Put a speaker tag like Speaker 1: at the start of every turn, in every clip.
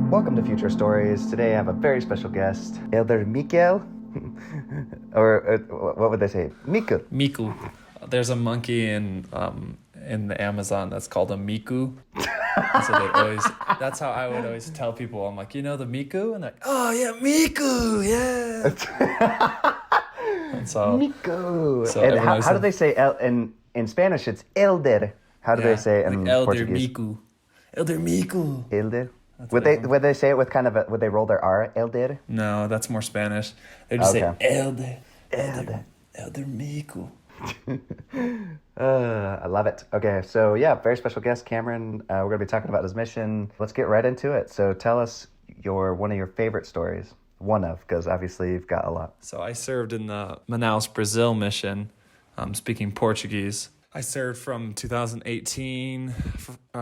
Speaker 1: Welcome to Future Stories. Today I have a very special guest, Elder Mickle, or what would they say? Mickle.
Speaker 2: Mickle. There's a monkey in the Amazon that's called a miku. And so that's how I would always tell people. I'm like, you know the miku? And they're like, oh yeah, miku, yeah. And so
Speaker 1: Miku.
Speaker 2: So
Speaker 1: and
Speaker 2: everyone
Speaker 1: how do they say in Spanish? It's elder. How do they say it in
Speaker 2: like Elder
Speaker 1: Portuguese?
Speaker 2: Miku. Elder Miku.
Speaker 1: Elder.
Speaker 2: That's
Speaker 1: Would they say it with kind of would they roll their R? Elder.
Speaker 2: No, that's more Spanish. They just say Elder. Elder Miku.
Speaker 1: I love it. Okay, so yeah, very special guest, Cameron. We're going to be talking about his mission. Let's get right into it. So tell us one of your favorite stories. One of, because obviously you've got a lot.
Speaker 2: So I served in the Manaus, Brazil mission, speaking Portuguese. I served from 2018,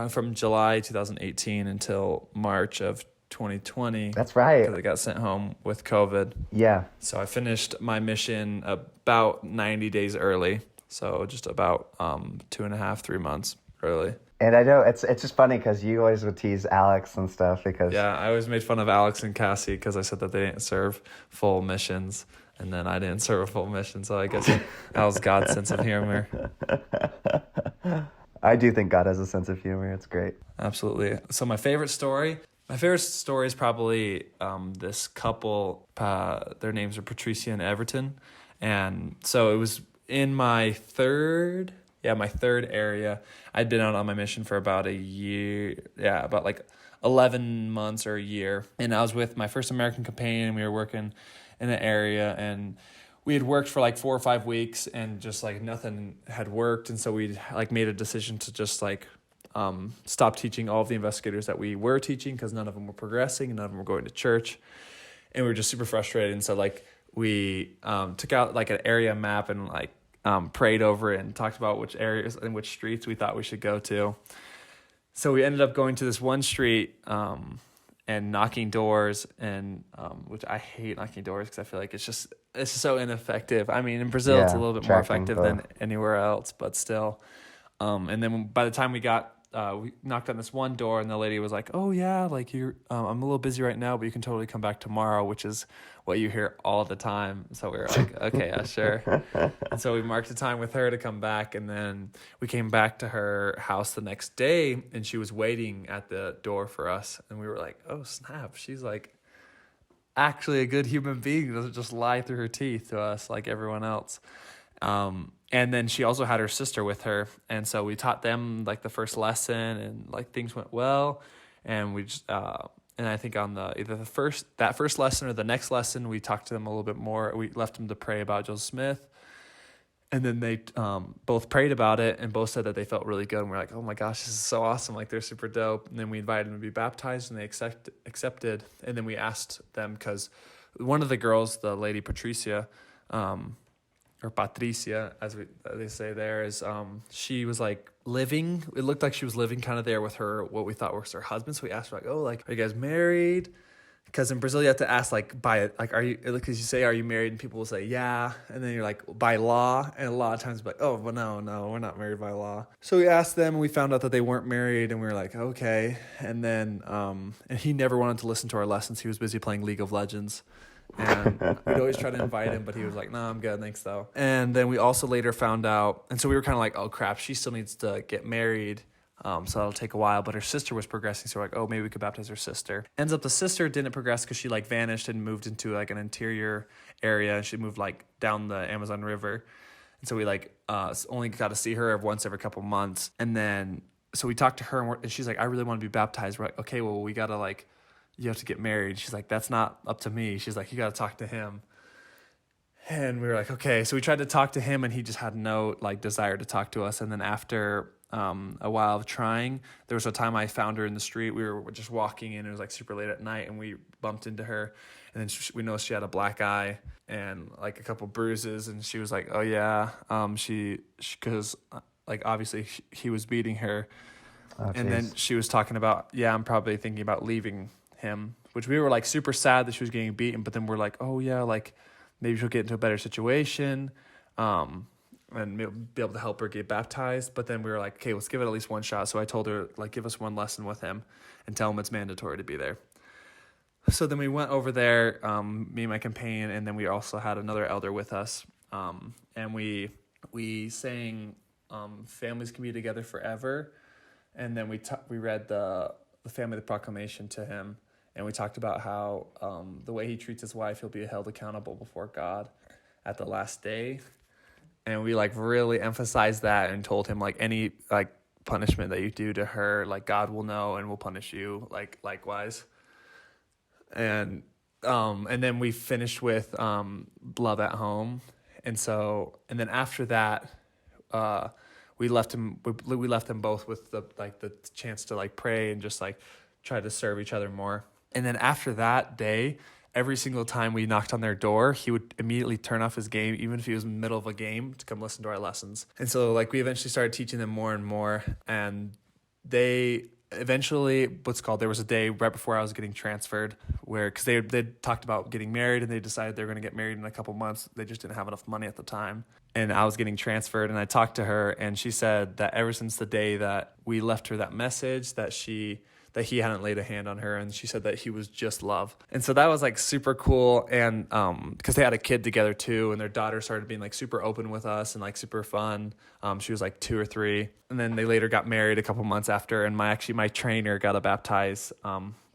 Speaker 2: from July 2018 until March of 2020.
Speaker 1: That's right.
Speaker 2: Because I got sent home with COVID.
Speaker 1: Yeah.
Speaker 2: So I finished my mission about 90 days early. So just about 2.5, 3 months early.
Speaker 1: And I know it's just funny because you always would tease Alex and stuff because...
Speaker 2: Yeah, I always made fun of Alex and Cassie because I said that they didn't serve full missions. And then I didn't serve a full mission. So I guess that was God's sense of humor.
Speaker 1: I do think God has a sense of humor. It's great.
Speaker 2: Absolutely. So my favorite story is probably this couple. Their names are Patricia and Everton. And so it was in my third area. I'd been out on my mission for about a year. Yeah, about like 11 months or a year. And I was with my first American companion. We were working in an area, and we had worked for like 4 or 5 weeks, and just like nothing had worked. And so we like made a decision to just like stop teaching all of the investigators that we were teaching because none of them were progressing and none of them were going to church. And we were just super frustrated. And so like we took out like an area map and like prayed over it and talked about which areas and which streets we thought we should go to. So we ended up going to this one street and knocking doors, and which I hate knocking doors because I feel like it's so ineffective. I mean, in Brazil, it's a little bit more effective than anywhere else, but still. And then by the time we knocked on this one door, and the lady was like, "Oh yeah, like I'm a little busy right now, but you can totally come back tomorrow," which is what you hear all the time. So we were like, "Okay, yeah, sure." And so we marked a time with her to come back, and then we came back to her house the next day, and she was waiting at the door for us, and we were like, "Oh snap, she's like actually a good human being, doesn't just lie through her teeth to us like everyone else." And then she also had her sister with her. And so we taught them like the first lesson, and like things went well. And we just, and I think on either that first lesson or the next lesson, we talked to them a little bit more. We left them to pray about Joseph Smith. And then they both prayed about it and both said that they felt really good. And we're like, oh my gosh, this is so awesome. Like they're super dope. And then we invited them to be baptized, and they accepted. And then we asked them, because one of the girls, the lady Patricia, or Patricia, as they say there, is she was like living. It looked like she was living kind of there with her, what we thought was her husband. So we asked her like, "Oh, like, are you guys married?" Because in Brazil you have to ask like are you? Because you say, "Are you married?" and people will say, "Yeah," and then you're like, "By law," and a lot of times like, "Oh, well, no, we're not married by law." So we asked them, and we found out that they weren't married, and we were like, "Okay." And then and he never wanted to listen to our lessons. He was busy playing League of Legends. And we'd always try to invite him, but he was like, "No, I'm good, thanks though." And then we also later found out, and so we were kind of like, "Oh crap, she still needs to get married, so that'll take a while." But her sister was progressing, so we're like, "Oh, maybe we could baptize her sister." Ends up the sister didn't progress because she like vanished and moved into like an interior area, and she moved like down the Amazon River, and so we like only got to see her once every couple months. And then so we talked to her, and she's like, "I really want to be baptized." We're like, "Okay, well we gotta like." You have to get married. She's like, "That's not up to me." She's like, "You got to talk to him." And we were like, okay. So we tried to talk to him, and he just had no like desire to talk to us. And then after a while of trying, there was a time I found her in the street. We were just walking in. It was like super late at night, and we bumped into her. And then we noticed she had a black eye and like a couple bruises. And she was like, "Oh yeah." She because like obviously he was beating her.
Speaker 1: Oh,
Speaker 2: and then she was talking about, "Yeah, I'm probably thinking about leaving him," which we were like super sad that she was getting beaten, but then we're like, "Oh yeah, like maybe she'll get into a better situation and be able to help her get baptized." But then we were like, "Okay, let's give it at least one shot." So I told her like, "Give us one lesson with him and tell him it's mandatory to be there." So then we went over there, me and my companion, and then we also had another elder with us. And we sang "Families Can Be Together Forever," and then we read the family proclamation to him, and we talked about how the way he treats his wife, he'll be held accountable before God at the last day. And we like really emphasized that and told him like any like punishment that you do to her, like God will know and will punish you like likewise. And then we finished with Love at Home. And then after that, we left him both with the chance to like pray and just like try to serve each other more. And then after that day, every single time we knocked on their door, he would immediately turn off his game, even if he was in the middle of a game, to come listen to our lessons. And so like we eventually started teaching them more and more, and they eventually there was a day right before I was getting transferred where, because they talked about getting married and they decided they were going to get married in a couple months. They just didn't have enough money at the time. And I was getting transferred, and I talked to her, and she said that ever since the day that we left her that message, that he hadn't laid a hand on her, and she said that he was just love. And so that was like super cool. And because they had a kid together too, and their daughter started being like super open with us and like super fun. She was like 2 or 3, and then they later got married a couple months after, and my trainer got to baptize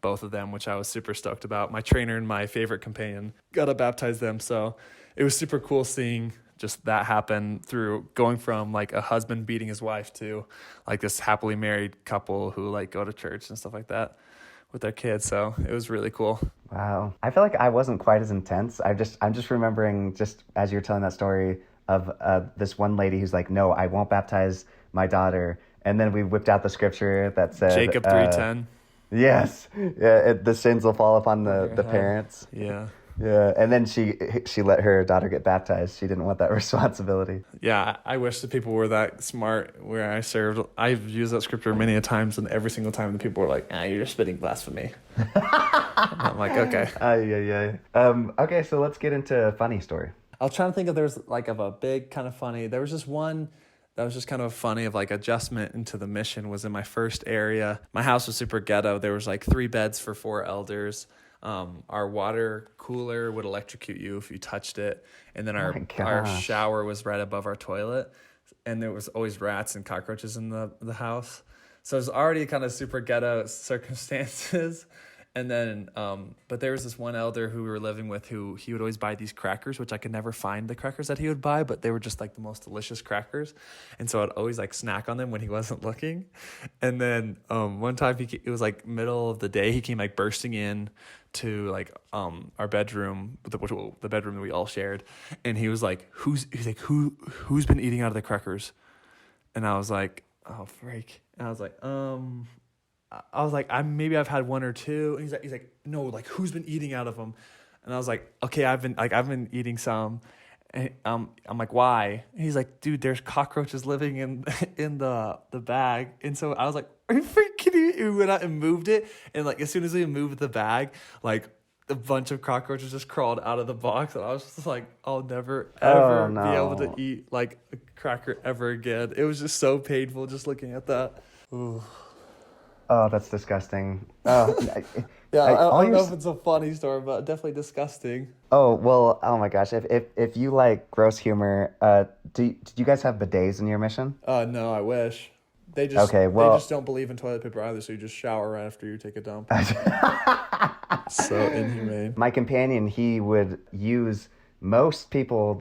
Speaker 2: both of them, which I was super stoked about. My trainer and my favorite companion got to baptize them. So it was super cool seeing just that happen, through going from like a husband beating his wife to like this happily married couple who like go to church and stuff like that with their kids. So it was really cool.
Speaker 1: Wow. I feel like I wasn't quite as intense. I'm just remembering, just as you're telling that story, of this one lady who's like, no, I won't baptize my daughter. And then we whipped out the scripture that said
Speaker 2: Jacob 3:10.
Speaker 1: Yes. Yeah, the sins will fall upon the parents.
Speaker 2: Yeah.
Speaker 1: Yeah, and then she let her daughter get baptized. She didn't want that responsibility.
Speaker 2: Yeah, I wish the people were that smart where I served. I've used that scripture many a times, and every single time the people were like, you're just spitting blasphemy. I'm like, okay.
Speaker 1: Okay, so let's get into a funny story.
Speaker 2: I was trying to think if there's like of a big kind of funny. There was just one that was just kind of funny of like adjustment into the mission. Was in my first area. My house was super ghetto. There was like 3 beds for 4 elders. Our water cooler would electrocute you if you touched it. And then our shower was right above our toilet. And there was always rats and cockroaches in the house. So it was already kind of super ghetto circumstances. And then, but there was this one elder who we were living with who he would always buy these crackers, which I could never find the crackers that he would buy, but they were just like the most delicious crackers. And so I'd always like snack on them when he wasn't looking. And then one time it was like middle of the day, he came like bursting in to like our bedroom, the bedroom that we all shared. And he was like, who's been eating out of the crackers? And I was like, oh, freak. And I was like, maybe I've had 1 or 2. And he's like, no, like who's been eating out of them? And I was like, okay, I've been eating some. And I'm like, why? And he's like, dude, there's cockroaches living in the bag. And so I was like, are you freaking kidding me? We went out and moved it. And like as soon as we moved the bag, like a bunch of cockroaches just crawled out of the box. And I was just like, I'll never ever be able to eat like a cracker ever again. It was just so painful just looking at that. Ooh.
Speaker 1: Oh, that's disgusting. Oh,
Speaker 2: yeah, I don't know if it's a funny story, but definitely disgusting.
Speaker 1: Oh, well, oh my gosh. If you like gross humor, did you guys have bidets in your mission?
Speaker 2: No, I wish. They just don't believe in toilet paper either, so you just shower right after you take a dump. So inhumane. My
Speaker 1: companion, he would use, most people,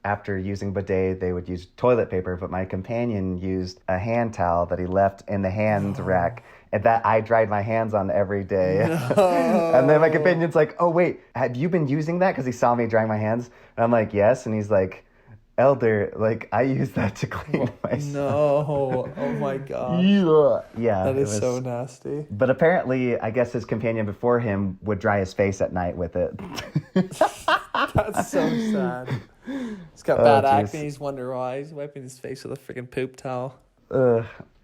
Speaker 1: after using bidet, they would use toilet paper, but my companion used a hand towel that he left in the hand rack, and that I dried my hands on every day. No. And then my companion's like, oh, wait, have you been using that? Because he saw me drying my hands. And I'm like, yes. And he's like, elder, like, I use that to clean myself.
Speaker 2: No. Oh, my God.
Speaker 1: Yeah.
Speaker 2: That is so nasty.
Speaker 1: But apparently, I guess his companion before him would dry his face at night with it.
Speaker 2: That's so sad. He's got bad acne. He's wondering why. He's wiping his face with a freaking poop towel.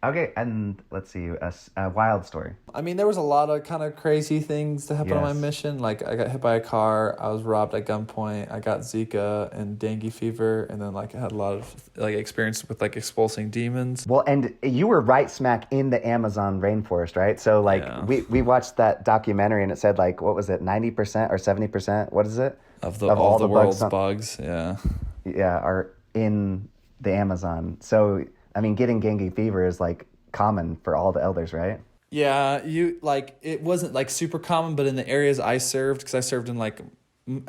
Speaker 1: Okay, and let's see, a wild story.
Speaker 2: I mean, there was a lot of kind of crazy things that happened on my
Speaker 1: Yes.
Speaker 2: mission. Like, I got hit by a car, I was robbed at gunpoint, I got Zika and dengue fever, and then like I had a lot of like experience with like expulsing demons.
Speaker 1: Well, and you were right smack in the Amazon rainforest, right? So like
Speaker 2: Yeah.
Speaker 1: we watched that documentary and it said like what was it, 90% or 70%? What is it?
Speaker 2: Of the
Speaker 1: Of
Speaker 2: all
Speaker 1: all
Speaker 2: the
Speaker 1: the
Speaker 2: world's
Speaker 1: bugs
Speaker 2: bugs, yeah.
Speaker 1: yeah, are in the Amazon. So I mean getting dengue fever is like common for all the elders, right?
Speaker 2: Yeah, you like it wasn't like super common, but in the areas I served, because I served in like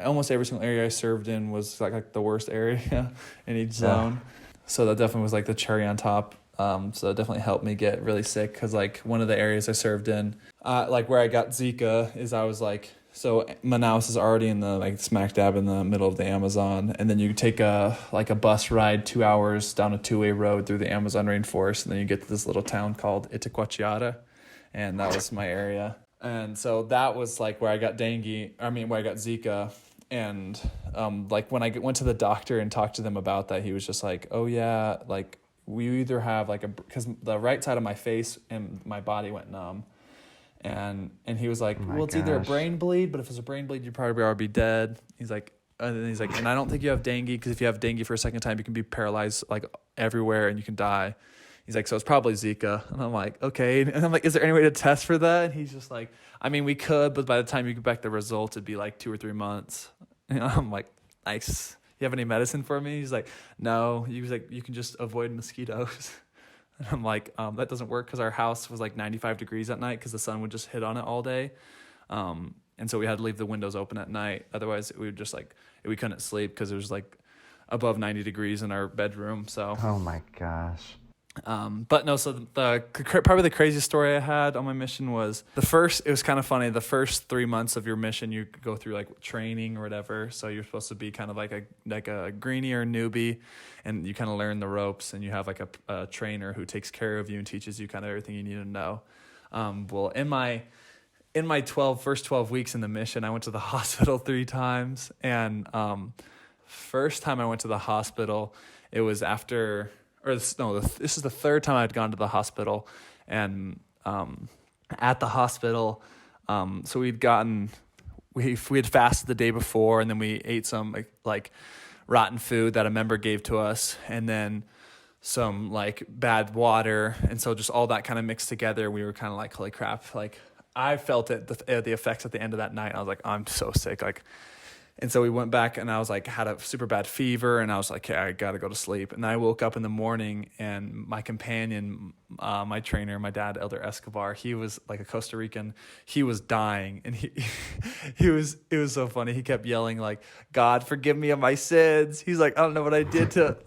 Speaker 2: almost every single area I served in was like the worst area in each zone. So that definitely was like the cherry on top. So it definitely helped me get really sick because like one of the areas I served in, like where I got Zika is I was like, so Manaus is already in the like smack dab in the middle of the Amazon, and then you take a bus ride 2 hours down a two-way road through the Amazon rainforest, and then you get to this little town called Itacoatiara, and that was my area. And so that was like where I got where I got Zika. And like when I went to the doctor and talked to them about that, he was just like, oh yeah, like we either have like because the right side of my face and my body went numb. And he was like,
Speaker 1: my
Speaker 2: well, it's either a
Speaker 1: gosh.
Speaker 2: brain bleed, but if it's a brain bleed, you'd probably already be dead. He's like, and I don't think you have dengue, because if you have dengue for a second time, you can be paralyzed like everywhere and you can die. He's like, so it's probably Zika. And I'm like, okay. And I'm like, is there any way to test for that? And he's just like, I mean, we could, but by the time you get back the results, it'd be like 2 or 3 months. And I'm like, nice. You have any medicine for me? He's like, no. He was like, you can just avoid mosquitoes. And I'm like, that doesn't work because our house was like 95 degrees at night because the sun would just hit on it all day. And so we had to leave the windows open at night. Otherwise, we would just like, we couldn't sleep because it was like above 90 degrees in our bedroom. So,
Speaker 1: Oh my gosh.
Speaker 2: but no, so probably the craziest story I had on my mission was it was kind of funny. The first 3 months of your mission, you go through like training or whatever. So you're supposed to be kind of like a greenie or a newbie, and you kind of learn the ropes, and you have like a trainer who takes care of you and teaches you kind of everything you need to know. Well, in my first 12 weeks in the mission, I went to the hospital 3 times. And first time I went to the hospital, it was after, this is the third time I'd gone to the hospital. And at the hospital, so we had fasted the day before, and then we ate some like rotten food that a member gave to us, and then some like bad water. And so just all that kind of mixed together, we were kind of like, holy crap, like I felt it, the effects at the end of that night. I was like, I'm so sick. Like, and so we went back, and I was like, had a super bad fever, and I was like, hey, I got to go to sleep. And I woke up in the morning, and my companion, my trainer, my dad, Elder Escobar, he was like a Costa Rican. He was dying, and it was so funny. He kept yelling like, God, forgive me of my sins. He's like, I don't know what I did to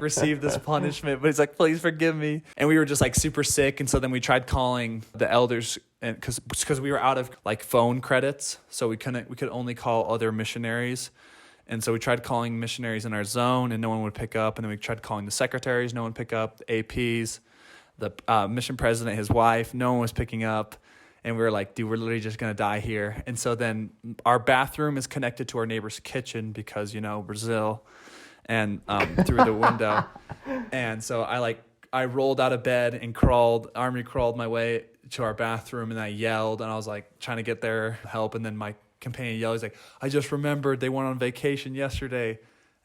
Speaker 2: receive this punishment, but he's like, please forgive me. And we were just like super sick. And so then we tried calling the elders, and because we were out of like phone credits, so we could only call other missionaries. And so we tried calling missionaries in our zone, and no one would pick up. And then we tried calling the secretaries, no one picked up. The APs, the mission president, his wife, no one was picking up. And we were like, dude, we're literally just gonna die here. And so then our bathroom is connected to our neighbor's kitchen because, Brazil, and through the window. And so I rolled out of bed and army crawled my way to our bathroom, and I yelled, and I was like trying to get their help. And then my companion yelled, he's like, I just remembered they went on vacation yesterday.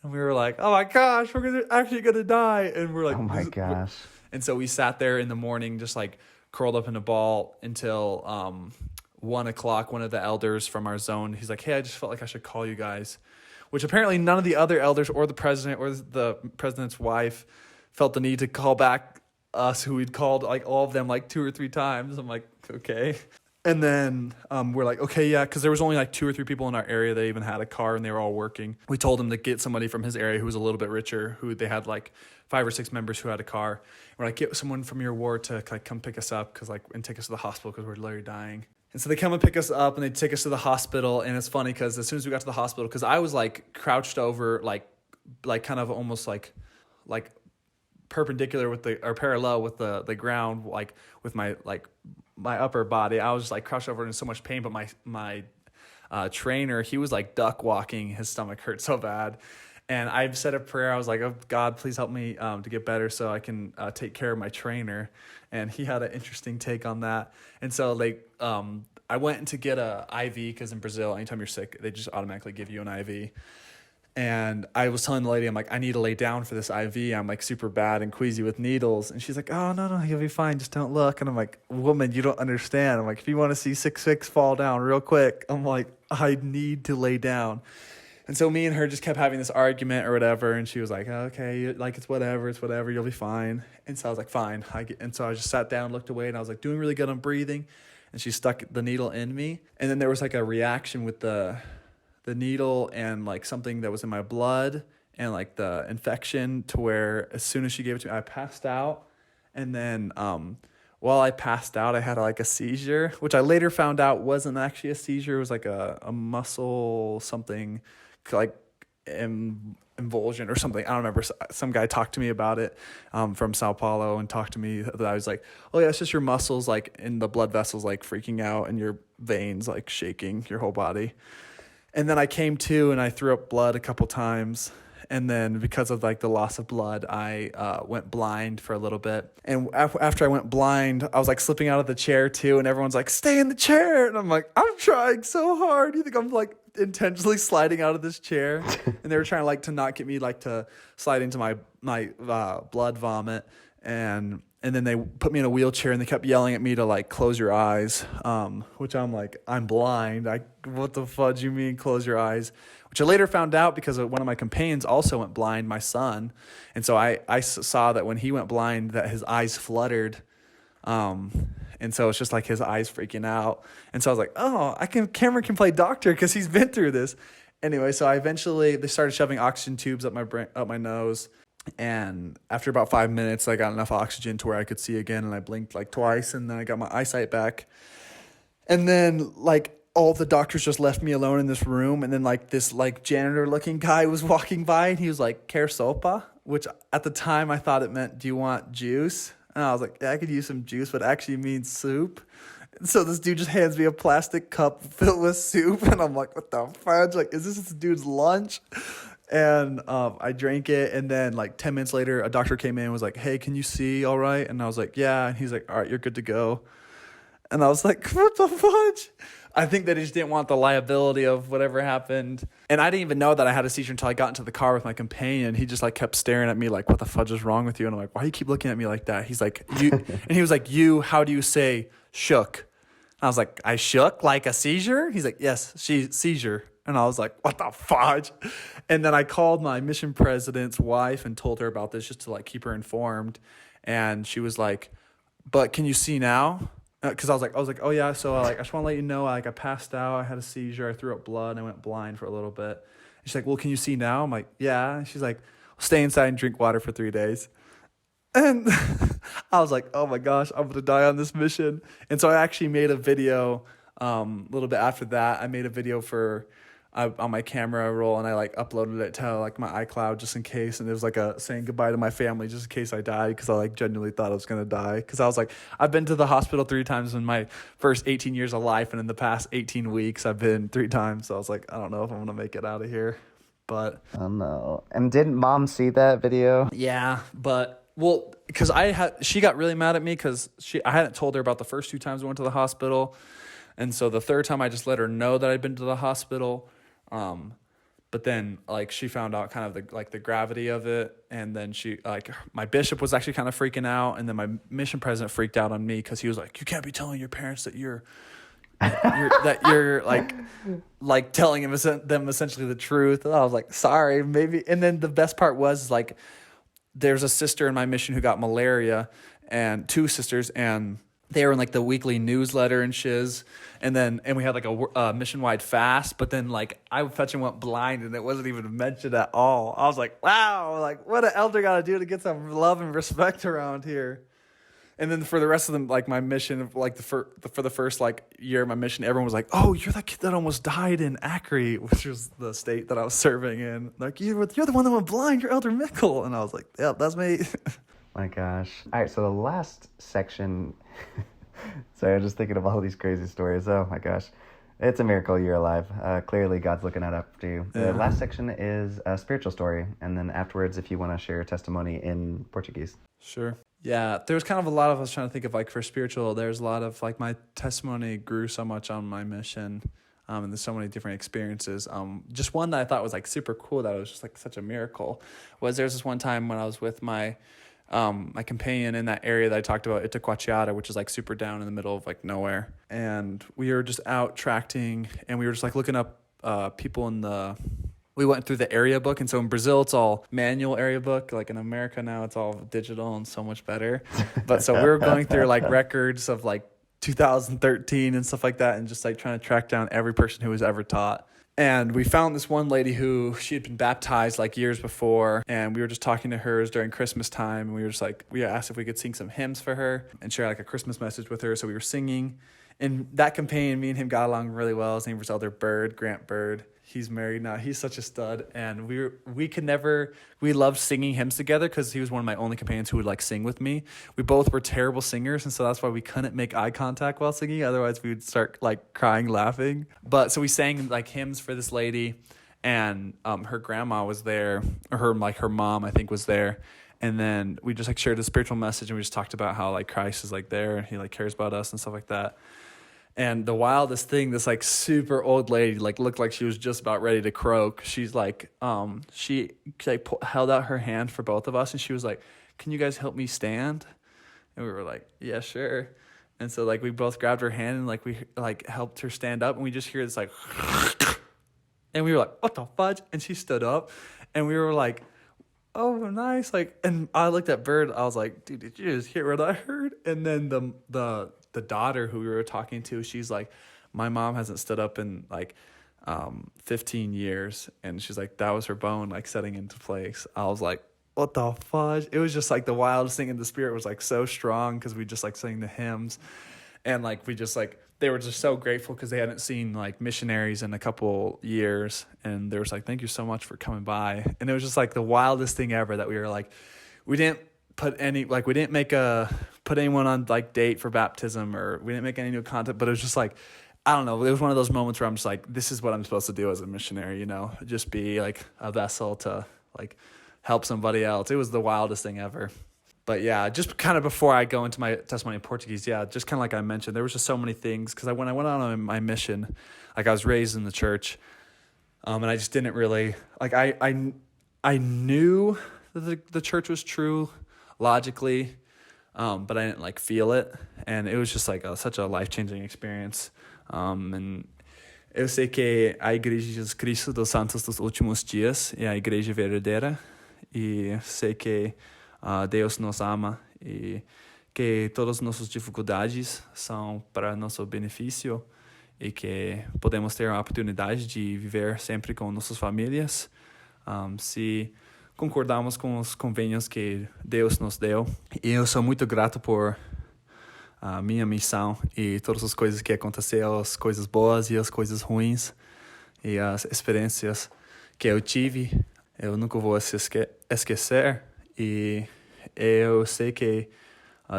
Speaker 2: And we were like, oh my gosh, we're actually gonna die. And we're like,
Speaker 1: Oh my gosh.
Speaker 2: And so we sat there in the morning, just like curled up in a ball until 1 o'clock. One of the elders from our zone, he's like, hey, I just felt like I should call you guys, which apparently none of the other elders or the president or the president's wife felt the need to call back us, who we'd called like all of them like 2 or 3 times. I'm like, okay. And then we're like, okay, yeah, because there was only like 2 or 3 people in our area that even had a car, and they were all working. We told him to get somebody from his area who was a little bit richer, who they had like 5 or 6 members who had a car. We're like, get someone from your ward to like come pick us up and take us to the hospital because we're literally dying. And so they come and pick us up, and they take us to the hospital. And it's funny because as soon as we got to the hospital, because I was like crouched over, like kind of almost like perpendicular or parallel with the ground, like with my upper body. I was just like crouched over in so much pain. But my trainer, he was like duck walking. His stomach hurt so bad. And I said a prayer. I was like, oh, God, please help me to get better so I can take care of my trainer. And he had an interesting take on that. And so like I went to get a IV because in Brazil, anytime you're sick, they just automatically give you an IV. And I was telling the lady, I'm like, I need to lay down for this IV. I'm like super bad and queasy with needles. And she's like, oh, no, you'll be fine. Just don't look. And I'm like, woman, you don't understand. I'm like, if you want to see 6'6" fall down real quick, I'm like, I need to lay down. And so me and her just kept having this argument or whatever. And she was like, okay, like it's whatever, you'll be fine. And so I was like, fine. And so I just sat down, looked away, and I was like, doing really good on breathing. And she stuck the needle in me. And then there was like a reaction with the needle and like something that was in my blood and like the infection to where as soon as she gave it to me, I passed out. And then while I passed out, I had like a seizure, which I later found out wasn't actually a seizure. It was like a muscle something like invulsion or something. I don't remember. Some guy talked to me about it from Sao Paulo and talked to me that I was like, oh yeah, it's just your muscles like in the blood vessels like freaking out and your veins like shaking your whole body. And then I came to and I threw up blood a couple times. And then because of like the loss of blood, I went blind for a little bit. And after I went blind, I was like slipping out of the chair too. And everyone's like, stay in the chair. And I'm like, I'm trying so hard. You think I'm like intentionally sliding out of this chair? And they were trying like to not get me like to slide into my blood vomit. And then they put me in a wheelchair and they kept yelling at me to like close your eyes, which I'm like, I'm blind. What the fudge you mean close your eyes? Which I later found out because one of my companions also went blind, my son. And so I saw that when he went blind that his eyes fluttered. And so it's just like his eyes freaking out. And so I was like, oh, Cameron can play doctor because he's been through this. Anyway, so they started shoving oxygen tubes up my nose. And after about 5 minutes, I got enough oxygen to where I could see again. And I blinked like twice and then I got my eyesight back. And then like all the doctors just left me alone in this room. And then like this like janitor looking guy was walking by and he was like, "Quer sopa?" Which at the time I thought it meant, "Do you want juice?" And I was like, yeah, I could use some juice, but it actually means soup. And so this dude just hands me a plastic cup filled with soup. And I'm like, what the fudge? Like, is this dude's lunch? And I drank it. And then like 10 minutes later, a doctor came in and was like, "Hey, can you see all right?" And I was like, yeah. And he's like, "All right, you're good to go." And I was like, what the fudge? I think that he just didn't want the liability of whatever happened. And I didn't even know that I had a seizure until I got into the car with my companion. He just like kept staring at me like, what the fudge is wrong with you? And I'm like, why do you keep looking at me like that? He's like, you, and he was like, how do you say shook? And I was like, I shook like a seizure? He's like, yes, seizure. And I was like, what the fudge? And then I called my mission president's wife and told her about this just to like keep her informed. And she was like, but can you see now? Because I was like, oh yeah, so like I just want to let you know, like I passed out, I had a seizure, I threw up blood, and I went blind for a little bit. And she's like, well, can you see now? I'm like, yeah. And she's like, stay inside and drink water for 3 days. And I was like, oh my gosh, I'm gonna die on this mission. And so I actually made a video. A little bit after that, I made a video on my camera roll, and I like uploaded it to like my iCloud just in case. And it was like saying goodbye to my family just in case I died, because I like genuinely thought I was gonna die. Because I was like, I've been to the hospital 3 times in my first 18 years of life, and in the past 18 weeks I've been 3 times. So I was like, I don't know if I'm gonna make it out of here. But
Speaker 1: oh no! And didn't Mom see that video?
Speaker 2: Yeah, but well, because she got really mad at me because I hadn't told her about the first 2 times I went to the hospital, and so the third time I just let her know that I'd been to the hospital. But then like she found out kind of the gravity of it, and then she like my bishop was actually kind of freaking out, and then my mission president freaked out on me because he was like, you can't be telling your parents that you're like telling them essentially the truth. And I was like, sorry, maybe. And then the best part was like there's a sister in my mission who got malaria, and 2 sisters, and they were in like the weekly newsletter and shiz. And we had like a mission-wide fast, but then like I fetching went blind and it wasn't even mentioned at all. I was like, wow, like what an elder got to do to get some love and respect around here. And then for the rest of them, like my mission, like for the first like year of my mission, everyone was like, oh, you're that kid that almost died in Acre, which was the state that I was serving in. Like, you're the one that went blind, you're Elder Mickle. And I was like, yeah, that's me.
Speaker 1: My gosh. All right, so the last section... Sorry, I'm just thinking of all these crazy stories. Oh my gosh. It's a miracle you're alive. Clearly, God's looking out after you. The last section is a spiritual story, and then afterwards, if you want to share your testimony in Portuguese.
Speaker 2: Sure. Yeah, there was kind of a lot of, I was trying to think of like for spiritual, there's a lot of like my testimony grew so much on my mission. And there's so many different experiences. Just one that I thought was like super cool that was just like such a miracle was there's this one time when I was with my companion in that area that I talked about, Itacoatiara, which is like super down in the middle of like nowhere. And we were just out tracting and we were just like looking up people we went through the area book. And so in Brazil, it's all manual area book. Like in America now, it's all digital and so much better. But so we were going through like records of like 2013 and stuff like that and just like trying to track down every person who was ever taught. And we found this one lady who she had been baptized like years before, and we were just talking to her during Christmas time, and we were just like, we asked if we could sing some hymns for her and share like a Christmas message with her. So we were singing, and that companion, me and him got along really well. His name was Elder Bird, Grant Bird. He's married now. He's such a stud. And we loved singing hymns together because he was one of my only companions who would like sing with me. We both were terrible singers. And so that's why we couldn't make eye contact while singing. Otherwise we would start like crying, laughing. But so we sang like hymns for this lady, and her grandma was there, or her mom, I think, was there. And then we just like shared a spiritual message, and we just talked about how like Christ is like there and he like cares about us and stuff like that. And the wildest thing, this like super old lady, like looked like she was just about ready to croak. She's like, she like held out her hand for both of us, and she was like, "Can you guys help me stand?" And we were like, "Yeah, sure." And so like we both grabbed her hand and like we like helped her stand up, and we just hear this like, and we were like, "What the fudge?" And she stood up, and we were like, "Oh, nice!" Like, and I looked at Bird. I was like, "Dude, did you just hear what I heard?" And then the daughter who we were talking to, she's like, "My mom hasn't stood up in like 15 years," and she's like, that was her bone like setting into place. I was like, what the fudge? It was just like the wildest thing, and the spirit was like so strong because we just like sang the hymns, and like we just like they were just so grateful because they hadn't seen like missionaries in a couple years, and they were like, "Thank you so much for coming by." And it was just like the wildest thing ever that we were like, we didn't put anyone on like date for baptism, or we didn't make any new content, but it was just like, I don't know, it was one of those moments where I'm just like, this is what I'm supposed to do as a missionary, you know, just be like a vessel to like help somebody else. It was the wildest thing ever. But yeah, just kind of before I go into my testimony in Portuguese, yeah, just kind of like I mentioned, there was just so many things, because when I went on my mission, like I was raised in the church, and I just didn't really like I knew that the church was true logically, but I didn't like feel it, and it was just like such a life-changing experience. And eu sei que a Igreja de Jesus Cristo dos Santos dos Últimos Dias é a igreja verdadeira, e sei que Deus nos ama e que todas as nossas dificuldades são para nosso benefício, e que podemos ter a oportunidade de viver sempre com nossas famílias, se concordamos com os convênios que Deus nos deu. E eu sou muito grato por a minha missão e todas as coisas que aconteceram, as coisas boas e as coisas ruins, e as experiências que eu tive. Eu nunca vou esquecer, e eu sei que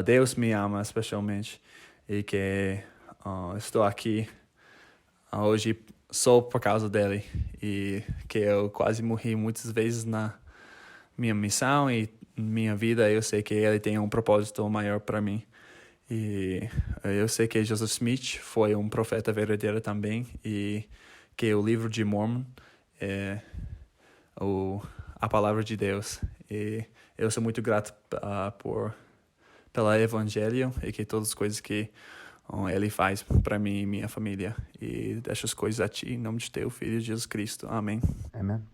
Speaker 2: Deus me ama especialmente, e que estou aqui hoje só por causa dele, e que eu quase morri muitas vezes na minha missão e minha vida. Eu sei que ele tem um propósito maior para mim, e eu sei que Joseph Smith foi um profeta verdadeiro também, e que o livro de Mormon é a palavra de Deus, e eu sou muito grato pela evangelho, e que todas as coisas que ele faz para mim e minha família, e deixo as coisas a ti, em nome de teu filho Jesus Cristo. Amém.
Speaker 1: Amen.